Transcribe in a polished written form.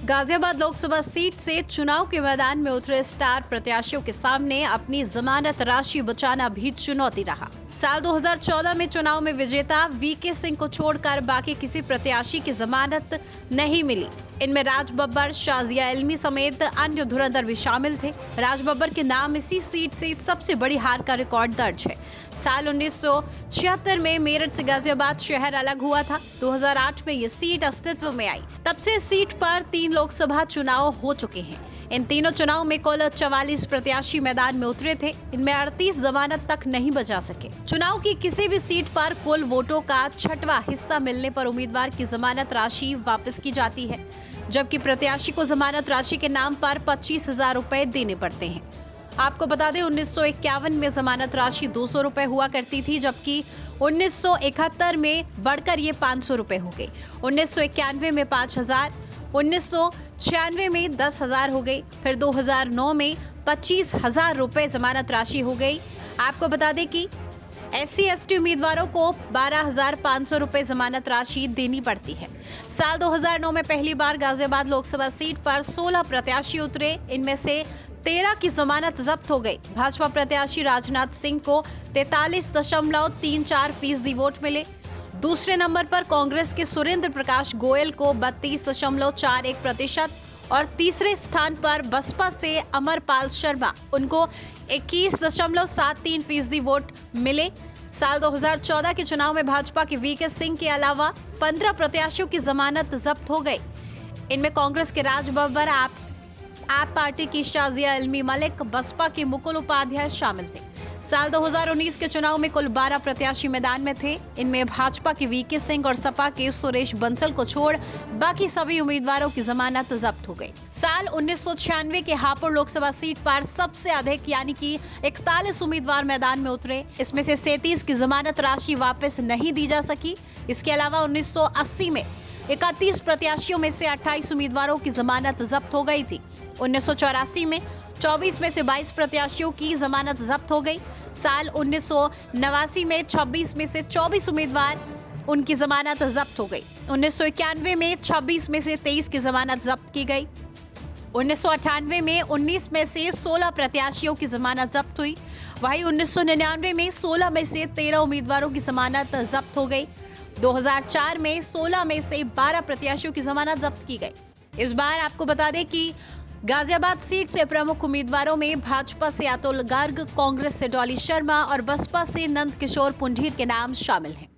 Ghaziabad Lok Sabha seat से चुनाव के मैदान में उतरे स्टार प्रत्याशियों के सामने अपनी जमानत राशि बचाना भी चुनौती रहा। साल 2014 में चुनाव में विजेता वीके सिंह को छोड़कर बाकी किसी प्रत्याशी की जमानत नहीं मिली। इनमें राज बब्बर, शाजिया इल्मी समेत अन्य धुरंधर भी शामिल थे। राज बब्बर के नाम इसी सीट से सबसे बड़ी हार का रिकॉर्ड दर्ज है। साल 1976 में मेरठ से गाजियाबाद शहर अलग हुआ था। 2008 में ये सीट अस्तित्व में आई। तब से इस सीट पर 3 लोकसभा चुनाव हो चुके हैं। इन तीनों चुनाव में कुल 44 प्रत्याशी मैदान में उतरे थे। इनमें 38 जमानत तक नहीं बचा सके। चुनाव की किसी भी सीट पर कुल वोटों का 6वां हिस्सा मिलने पर उम्मीदवार की जमानत राशि वापस की जाती है, जबकि प्रत्याशी को जमानत राशि के नाम पर 25,000 रुपए देने पड़ते हैं। आपको बता दें, 1951 में जमानत राशि 200 रुपए हुआ करती थी, जबकि 1971 में बढ़कर ये 500 रुपए हो गई। 1991 में 5,000, 1996 में 10,000 हो गई, फिर 2009 में 25,000 रुपए जमानत राशि हो गई। आपको बता दें कि SC/ST उम्मीदवारों को 12,500 रुपए जमानत राशि देनी पड़ती है। साल 2009 में पहली बार गाजियाबाद लोकसभा सीट पर 16 प्रत्याशी उतरे। इनमें से 13 की जमानत जब्त हो गई। भाजपा प्रत्याशी राजनाथ सिंह को 43.34% वोट मिले। दूसरे नंबर पर कांग्रेस के सुरेंद्र प्रकाश गोयल को 32.41% और तीसरे स्थान पर बसपा से अमरपाल शर्मा, उनको 21.73% वोट मिले। साल 2014 के चुनाव में भाजपा के वीके सिंह के अलावा 15 प्रत्याशियों की जमानत जब्त हो गई। इनमें कांग्रेस के राज बब्बर, आप पार्टी की शाजिया इल्मी मलिक, बसपा के मुकुल उपाध्याय शामिल थे। साल 2019 के चुनाव में कुल 12 प्रत्याशी मैदान में थे। इनमें भाजपा के वीके सिंह और सपा के सुरेश बंसल को छोड़ बाकी सभी उम्मीदवारों की जमानत जब्त हो गई। साल 1996 के हापुड़ लोकसभा सीट पर सबसे अधिक यानी कि 41 उम्मीदवार मैदान में उतरे। इसमें से 37 की जमानत राशि वापस नहीं दी जा सकी। इसके अलावा 1980 में 31 प्रत्याशियों में से 28 उम्मीदवारों की जमानत जब्त हो गई थी। 1984 में 24 में से 22 प्रत्याशियों की जमानत जब्त हो गई। साल 1989 में 26 में से 24 उम्मीदवार उनकी जमानत जब्त हो गई। 1991 में 26 में से 23 की जमानत जब्त की गई। 1998 में 19 में से 16 प्रत्याशियों की जमानत जब्त हुई। वहीं 1999 में 16 में से 13 उम्मीदवारों की जमानत जब्त हो गई। 2004 में 16 में से 12 प्रत्याशियों की जमानत जब्त की गई। इस बार आपको बता दें कि गाजियाबाद सीट से प्रमुख उम्मीदवारों में भाजपा से अतुल गर्ग, कांग्रेस से डॉली शर्मा और बसपा से नंद किशोर पुंडीर के नाम शामिल हैं।